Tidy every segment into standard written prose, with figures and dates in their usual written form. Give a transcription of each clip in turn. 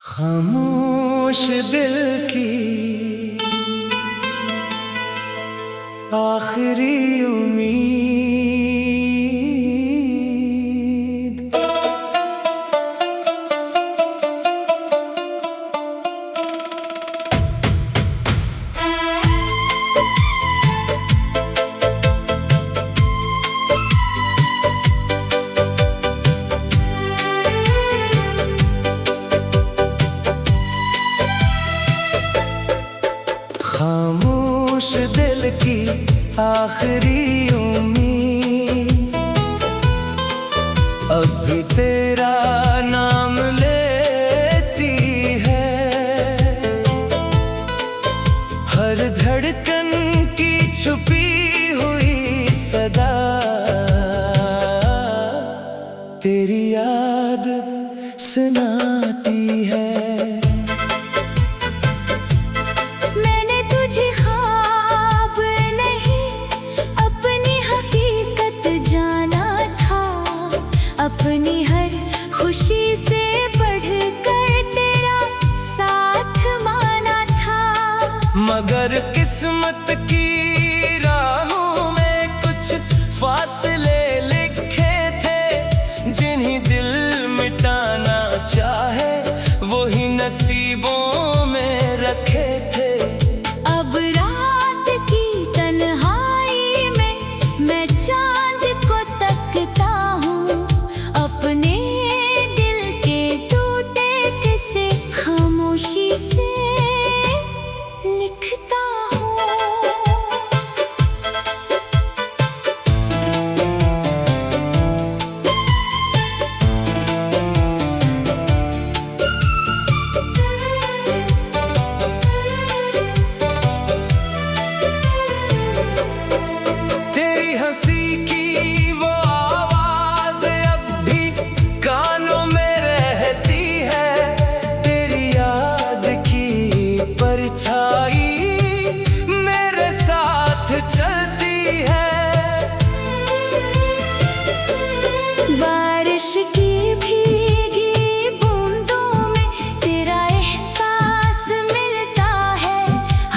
खामोश दिल की आखिरी उम्मीद। खामोश दिल की आखिरी उम्मीद, अब भी तेरा नाम लेती है। हर धड़कन की छुपी हुई सदा तेरी याद सुनाती है। अपनी हर खुशी से बढ़कर तेरा साथ माना था, मगर किस्मत की राहों में कुछ फासले लिखे थे। जिन्हीं दिल मिटाना चाहे वही नसीबों में रखे थे। अब रात की तन्हाई में मैं चांद को तकता हूँ, अपने दिल के टूटे किस्से खामोशी से लिखता हूँ। तेरी हंसी की वो आवाज अब भी कानों में रहती है। तेरी याद की परछाई मेरे साथ चलती है। बारिश की भीगी बूंदों में तेरा एहसास मिलता है।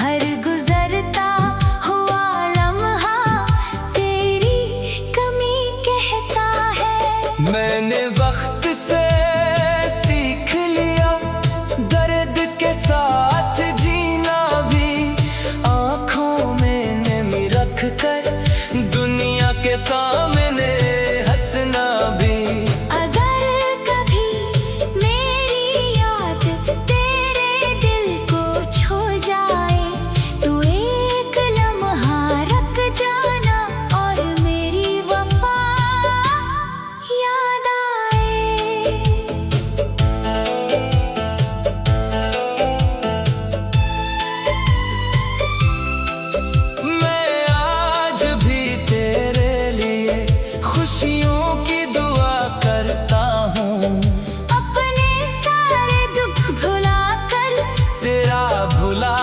हर गुजरता हुआ लम्हा तेरी कमी कहता है। मैंने वक्त से सीख लिया दर्द के साथ जीना भी, आँखों में नमी रख कर दुनिया के सामने हंसना भी। अगर कभी मेरी याद तेरे दिल को छू जाए तो एक लम्हा रख जाना और मेरी वफा याद आए। मैं आज भी तेरे लिए खुशियों की दुआ करता हूँ। अपने सारे दुख भुला कर तेरा भुला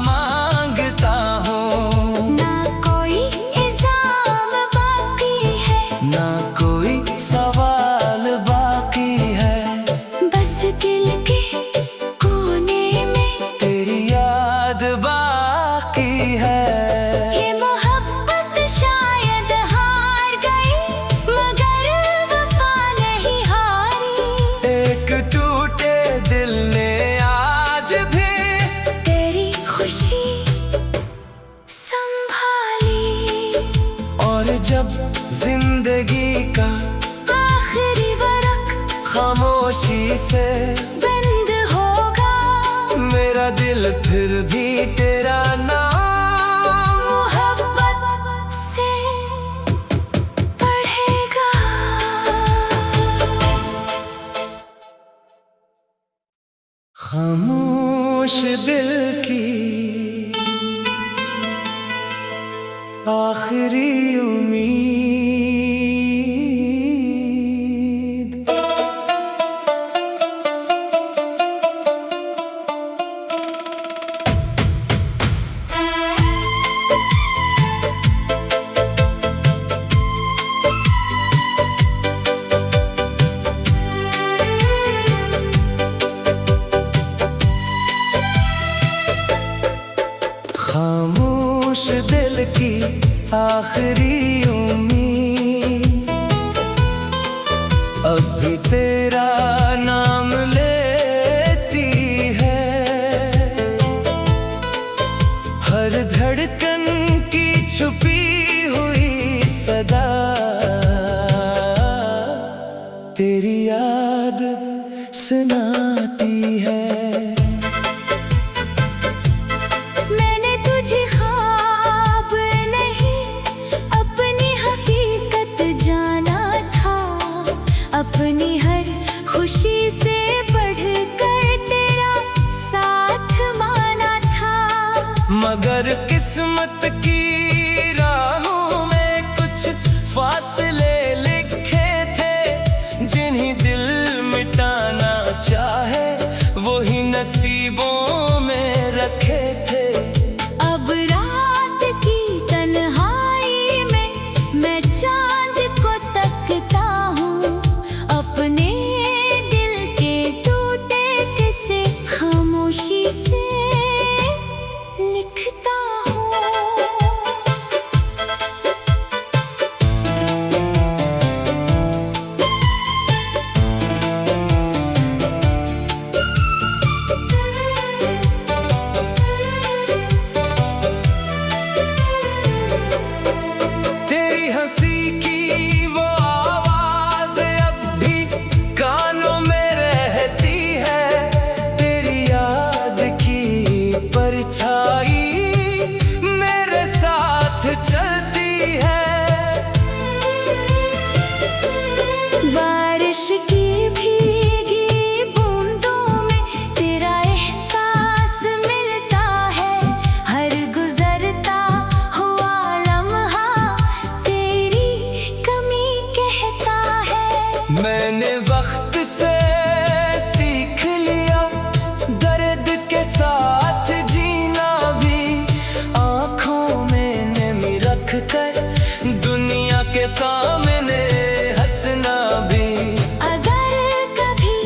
मांगता हूँ। ना कोई इल्जाम बाकी है, ना कोई सवाल बाकी है। बस दिल के कोने में तेरी याद बाकी है। ये मोहब्बत शायद हार गई मगर वफा नहीं हारी। एक टूटे दिल ने आज भी तेरी खुशी संभाली, और जब जिंदगी का आखिरी वरक खामोशी से बंद होगा, मेरा दिल फिर भी तेरा नाम मोहब्बत से पढ़ेगा। खामोश दिल की आखिरी उम्मीद। आखिरी उम्मीद अब भी तेरा नाम लेती है। हर धड़कन की छुपी हुई सदा तेरी याद सुनाती है। मैंने तुझे ख्वाब नहीं अपनी हकीकत जाना था। अपनी हर खुशी से बढ़कर तेरा साथ माना था। मगर किस्मत की राहों में कुछ फासले लिखे थे। जिन्हीं दिल मिटाना चाहे वही नसीबों में रखे थे। अब रात की तन्हाई में मैं चांद को तकता हूँ। अपने दिल के टूटे किस्से खामोशी से लिखता हूँ। तेरी हंसी की वो आवाज अब भी कानों में रहती है। तेरी याद की परछाई मेरे साथ चलती है। बारिश की भीगी बूंदों में तेरा एहसास मिलता है। हर गुजरता हुआ लम्हा तेरी कमी कहता है। मैंने वक्त से सीख लिया दर्द के साथ जीना भी। आँखों में नमी रख कर दुनिया के सामने हंसना भी। अगर कभी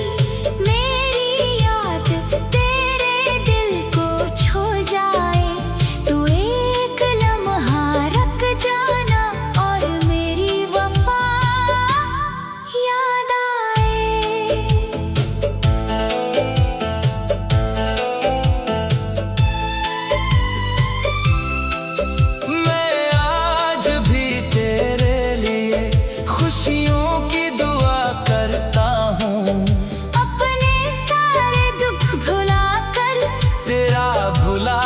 मेरी याद तेरे दिल को छू जाए तो एक लम्हा रख जाना और मेरी वफा याद आए। मैं आज भी तेरे लिए खुशियों की दुआ करता हूँ। अपने सारे दुख भुला कर तेरा भुला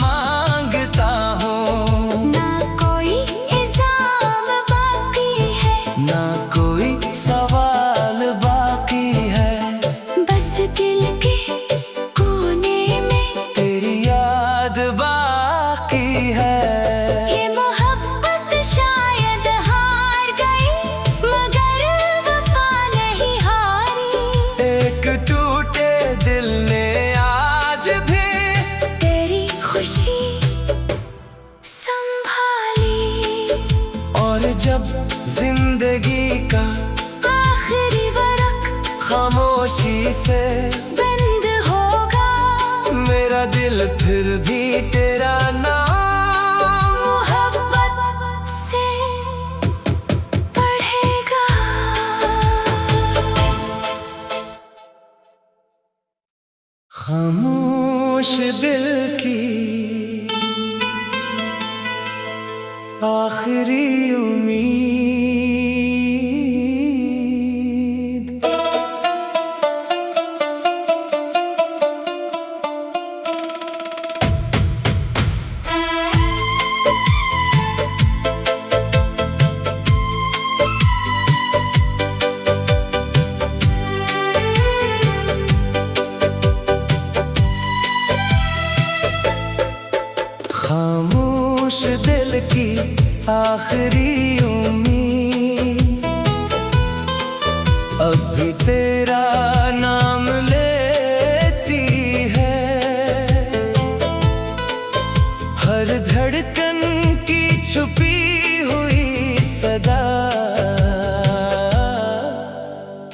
मांगता हूँ। ना कोई इल्जाम बाकी है, ना कोई सवाल बाकी है। बस दिल के कोने में तेरी याद बाकी है। ये मोहब्बत शायद हार गई मगर वफा नहीं हारी। एक टूटे दिल ने आज भी तेरी खुशी संभाली। और जब जिंदगी का आखिरी वरक खामोशी से बंद होगा, मेरा दिल फिर भी तेरा नाम मोहब्बत से पढ़ेगा। खामोश दिल की आखिरी उम्मीद। खामोश दिल की आखिरी उम्मीद अब भी तेरा नाम लेती है। हर धड़कन की छुपी हुई सदा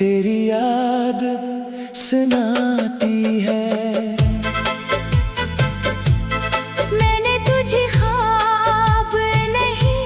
तेरी याद सुनाती है। मैंने तुझे ख्वाब नहीं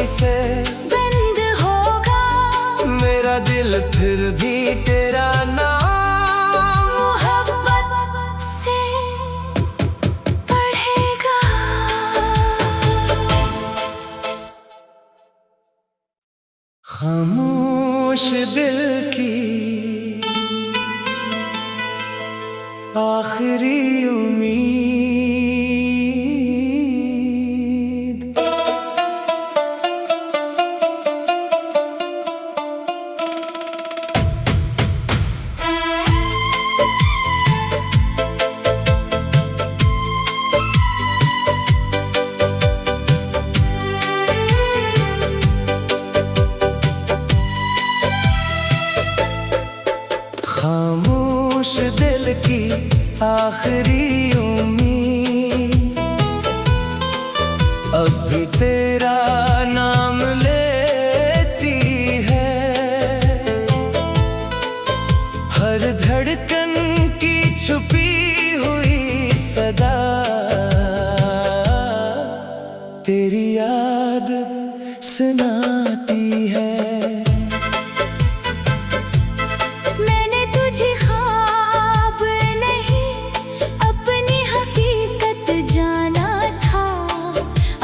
से बंद होगा, मेरा दिल फिर भी तेरा नाम मोहब्बत से पढ़ेगा। खामोश दिल की आखिरी उम्मीद। खामोश दिल की आखिरी उम्मीद, अब भी तेरा नाम लेती है। हर धड़कन की छुपी हुई सदा तेरी याद सुनाती है। मैंने तुझे ख्वाब नहीं, अपनी हकीकत जाना था।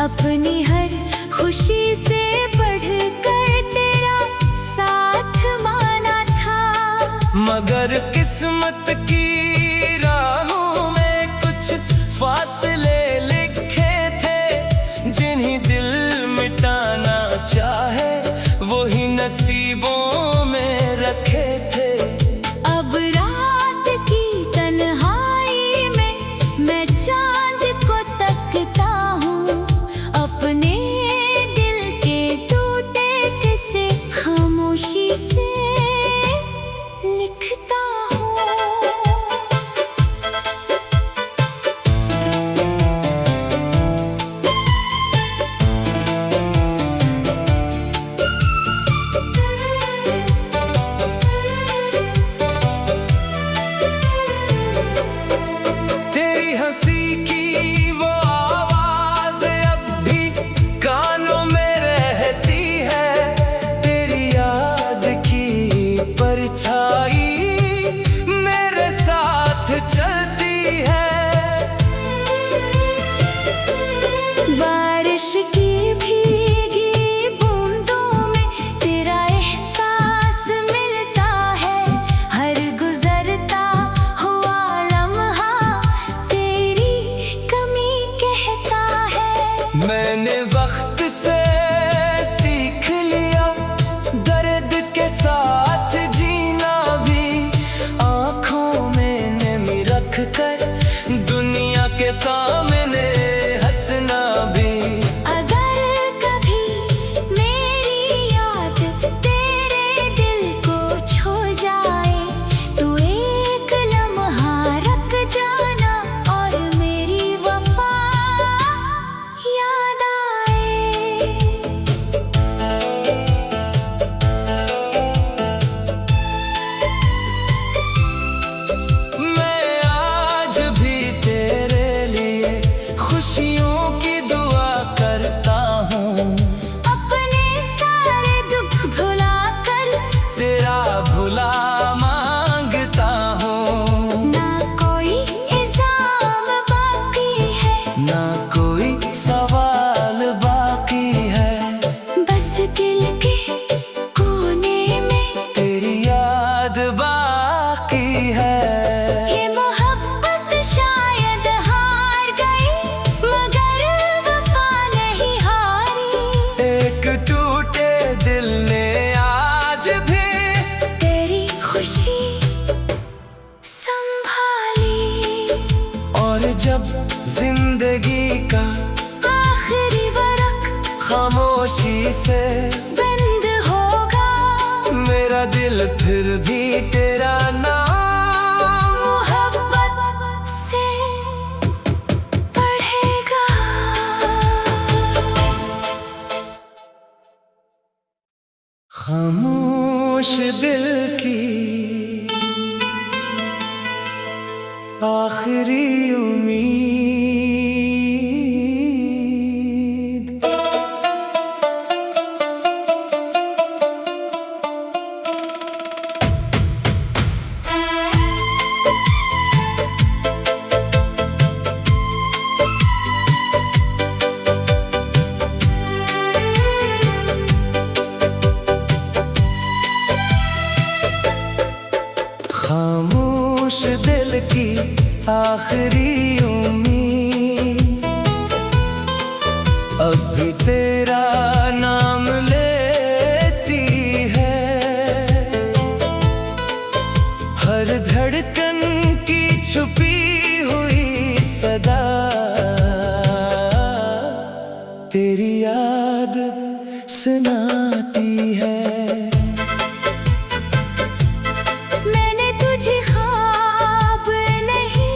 अपनी हर खुशी से बढ़कर तेरा साथ माना था। मगर किस्मत की राहों में कुछ फासले लिखे थे, जिन्हीं दिल मिटाना चाहे वही नसीबों में रखे थे। अब रात की तन्हाई में मैं चांद को तकता हूँ, अपने दिल के टूटे किस्से खामोशी से लिखता हूँ। तेरी हंसी की वो आवाज अब भी कानों में रहती है। तेरी याद की परछाई मेरे साथ चलती है। बारिश की भीगी बूंदों में तेरा एहसास मिलता है। हर गुजरता हुआ लम्हा तेरी कमी कहता है। मैंने वक्त से सीख लिया दर्द के साथ जीना भी, आंखों में नमी रख कर दुनिया के सामने हंसना भी। अगर कभी मेरी याद तेरे दिल को छू जाए, तो एक लम्हा रख जाना और मेरी वफा याद आए। मैं आज भी तेरे लिए खुशियों की दुआ करता हूँ। अपने सारे दुख भुला कर तेरा भुला मांगता हूँ। ना कोई इल्जाम बाकी है, ना कोई सवाल बाकी है, बस दिल के कोने में तेरी याद बाकी है। ये मोहब्बत शायद हार गई, मगर वफा नहीं हारी। एक टूटे दिल ने आज भी तेरी खुशी संभाली, और जब जिंदगी का आखिरी वरक खामोशी से बंद होगा, मेरा दिल फिर भी तेरा नाम मोहब्बत से पढ़ेगा। खामोश दिल की आखिरी उम्मीद। दिल की आखिरी उम्मीद, अब भी तेरा नाम लेती है। हर धड़कन की छुपी हुई सदा तेरी याद सुनाती है। मैंने तुझे ख्वाब नहीं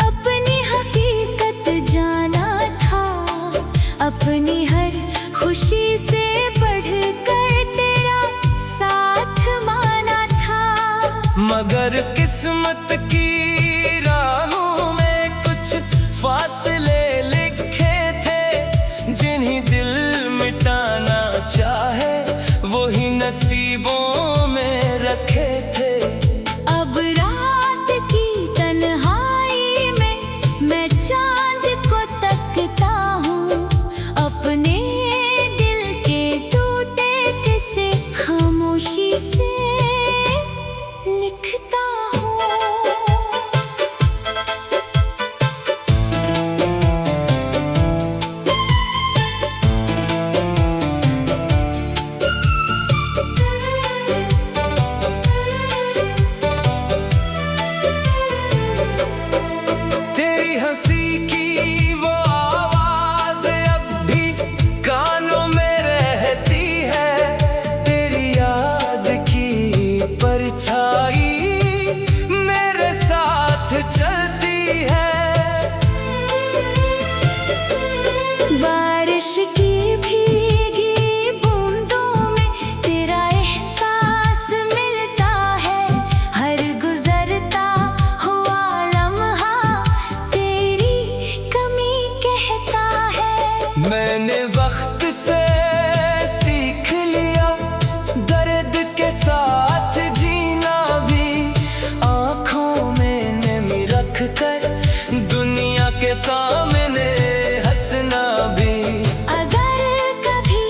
अपनी हकीकत जाना था, अपनी हर खुशी से बढ़कर तेरा साथ माना था। मगर किस्मत की राहों में कुछ फासले लिखे थे, जिन्हीं दिल मिटाना चाहे वही नसीबों में रखे थे। अब रात की तन्हाई में मैं चांद को तकता हूँ, अपने दिल के टूटे किस्से खामोशी से लिखता हूँ। तेरी हंसी की वो आवाज अब भी कानों में रहती है, तेरी याद की परछाई मेरे साथ चलती है। बारिश की भीगी बूंदों में तेरा एहसास मिलता है, हर गुजरता हुआ लम्हा तेरी कमी कहता है। मैंने वक्त से सीख लिया दर्द के साथ जीना भी, आँखों में नमी रख कर दुनिया के सामने हंसना भी। अगर कभी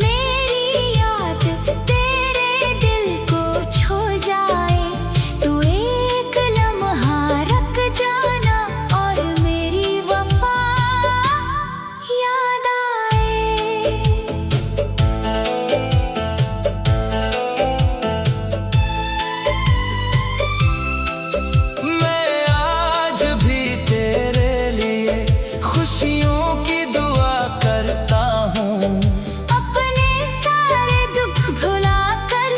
मेरी याद तेरे दिल को छू जाए तो एक लम्हा रख जाना और मेरी वफा याद आए। मैं आज भी तेरे लिए खुशियों की दुआ करता हूँ, अपने सारे दुख भुला कर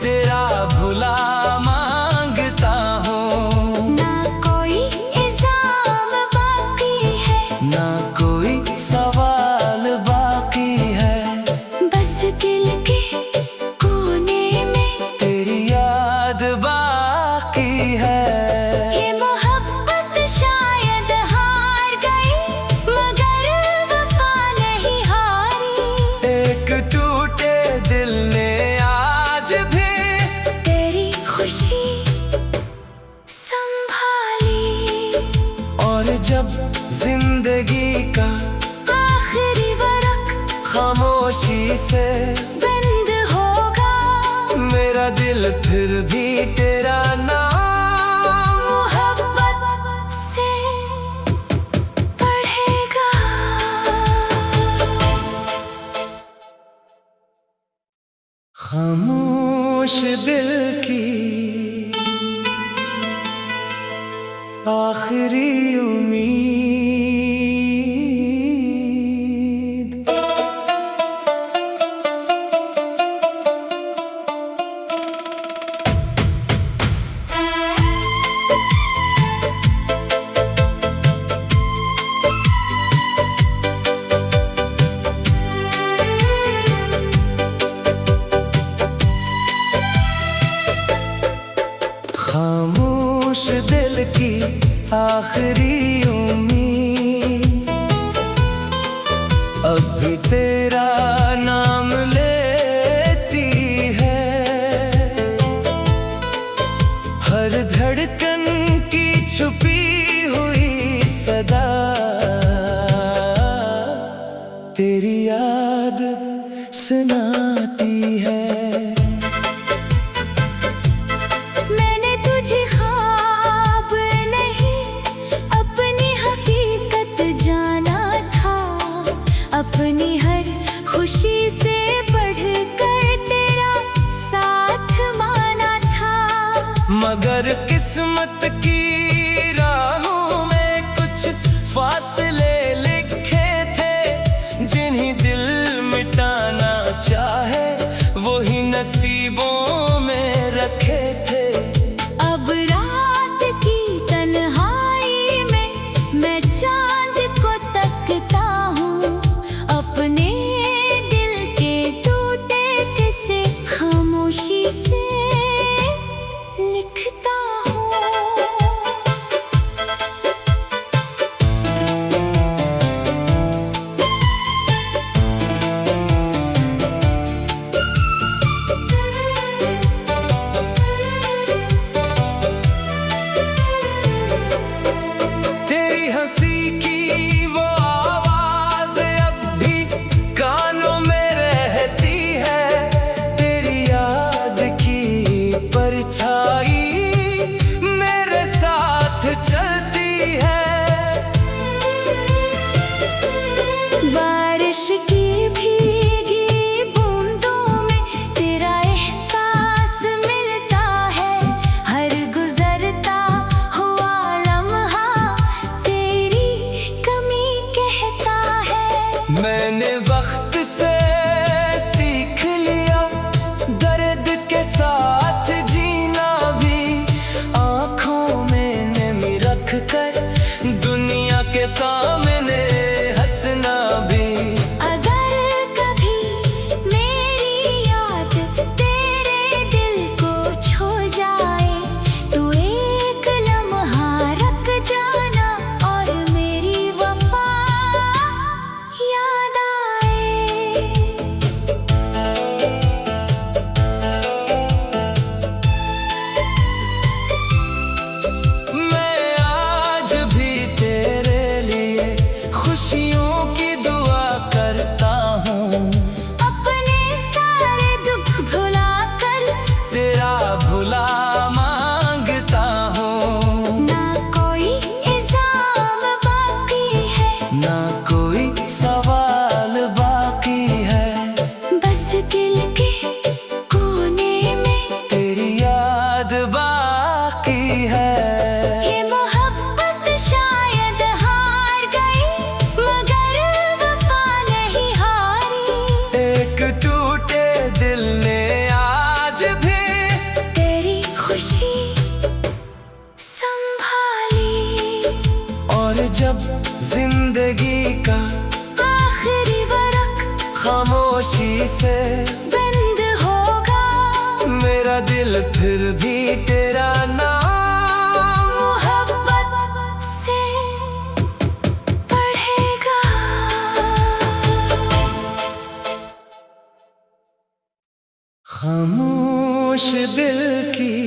तेरा भुला मांगता हूँ। ना कोई इल्जाम बाकी है, ना कोई सवाल बाकी है, बस दिल के कोने में तेरी याद बाकी है। ये मोहब्बत शायद हार गई मगर वफा नहीं हारी। एक टूटे दिल ने आज भी तेरी खुशी संभाली, और जब जिंदगी का आखिरी वरक खामोशी से बंद होगा, मेरा दिल फिर भी तेरा नाम मोहब्बत से पढ़ेगा। खामोश दिल की आखिरी उम्मीद। खामोश दिल की आखिरी उम्मीद, अब भी तेरा नाम लेती है। हर धड़कन की छुपी हुई सदा तेरी याद सुनाती है। मैंने तुझे ख्वाब मगर किस्मत की राहों में कुछ फासले लिखे थे, जिन्हीं दिल मिटाना चाहे वही नसीबों में रखे थे। अब रात की तन्हाई में मैं चांद को तकता हूँ, अपने दिल के टूटे किस्से खामोशी से लिखता हूँ। तेरी हंसी की वो आवाज अब भी कानों में रहती है, तेरी याद की परछाई मेरे साथ चलती है। बारिश की भीगी बूंदों में तेरा एहसास मिलता है, हर गुजरता हुआ लम्हा तेरी कमी कहता है। मैंने वक्त से सीख लिया दर्द के साथ जीना भी, आँखों में नमी रख कर दुनिया के सामने हंसना भी। अगर कभी मेरी याद तेरे दिल को छू जाए तो एक लम्हा रख जाना और मेरी वफा याद आए। मैं आज भी तेरे लिए खुशियों की दुआ करता हूँ, अपने सारे दुख भुला कर तेरा भुला मांगता हूँ। ना कोई इल्जाम बाकी है, ना कोई सवाल बाकी है, बस दिल के कोने में तेरी याद बाकी है। ये मोहब्बत शायद हार गई मगर वफा नहीं हारी। एक टूटे दिल ने आज भी तेरी खुशी संभाली, और जब जिंदगी का आखिरी वरक खामोशी से बंद होगा, मेरा दिल फिर भी तेरा नाम मोहब्बत से पढ़ेगा। खामोश दिल की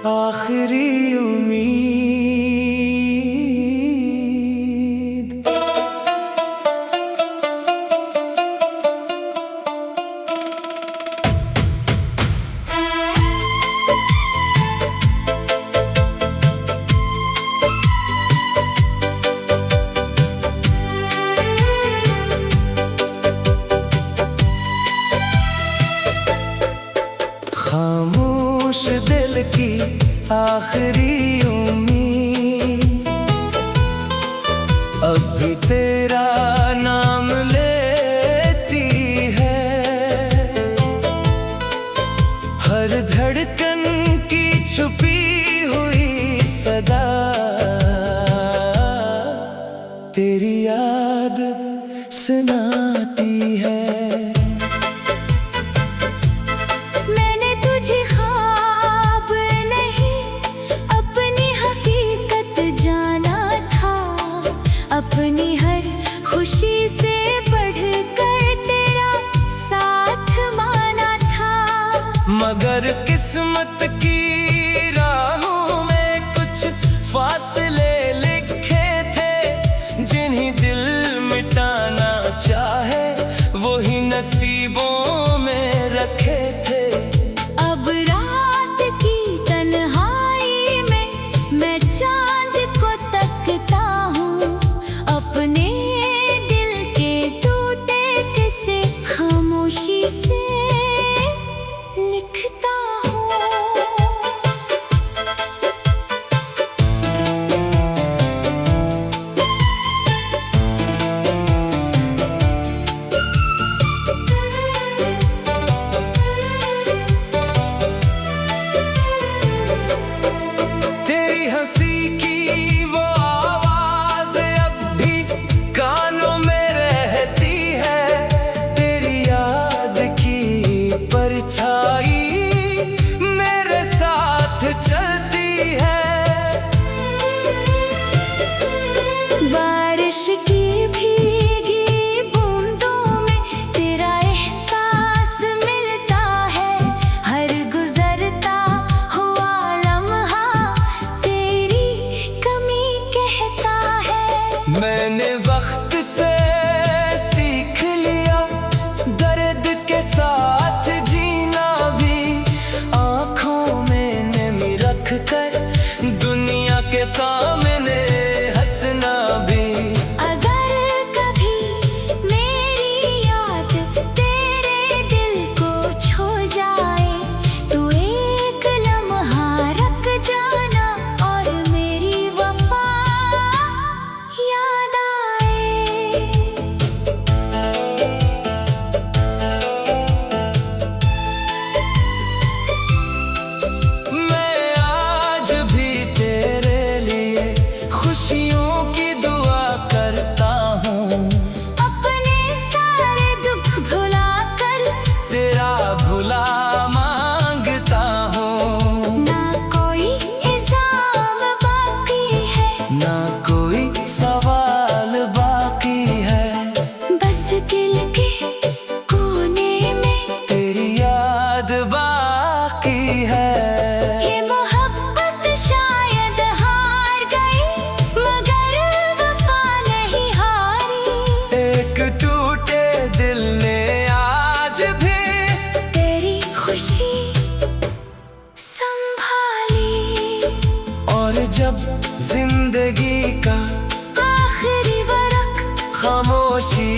आखिरी उम्मीद। खामोश दिल की आखिरी उम्मीद, अब भी तेरा नाम लेती है। हर धड़कन की छुपी हुई सदा तेरी याद सुनाती है। मैंने तुझे ख्वाब नहीं अपनी हकीकत जाना था, अपनी हर खुशी से बढ़कर तेरा साथ माना था। मगर किस्मत की राहों में कुछ फासले लिखे थे, जिन्हीं दिल मिटाना चाहे वही नसीबों में रखे थे। अब रात की तन्हाई में मैं चांद को तकता हूँ, अपने दिल के टूटे किस्से खामोशी से लिखता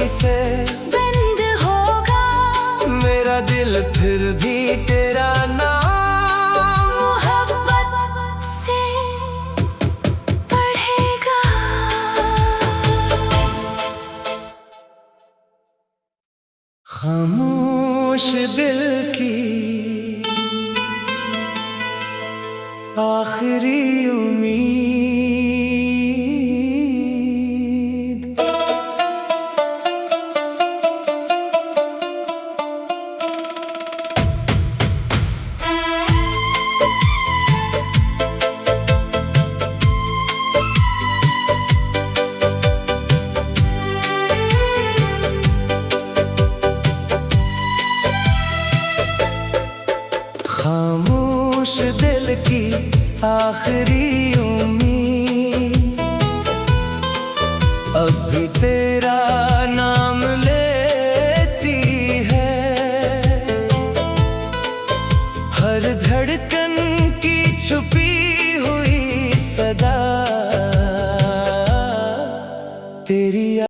से बंद होगा, मेरा दिल फिर भी तेरा नाम मोहब्बत से पढ़ेगा। खामोश दिल की आखिरी उम्मीद। खामोश दिल की आखिरी उम्मीद, अब भी तेरा